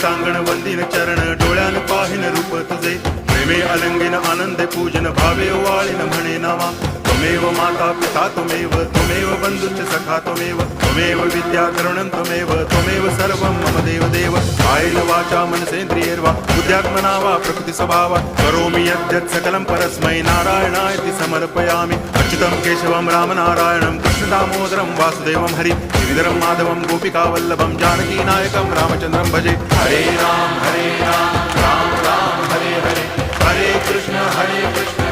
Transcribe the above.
टांगण वंदिन चरण डोळ्यान पाहिन रूप तुझे प्रेमे अलंगिन आनंदे पूजन भावे वाळीन म्हणे नावा त्वमेव माता पिता त्वमेव बंधुश्च सखा त्वमेव विद्या करुणं त्वमेव सर्वं मम देव कायेन वाचा मनसेन्द्रियैर्वा बुद्ध्यात्मना वा प्रकृति स्वभावा करोमि यद्यत् सकलं परस्मै नारायणायति समर्पयामि अच्युतं केशवं रामनारायणं कृष्णदामोदरं वासुदेवं हरि गिरिधरं माधवं गोपिकावल्लभं जानकीनायकं रामचन्द्रं भजे हरे राम राम राम हरे हरे हरे कृष्ण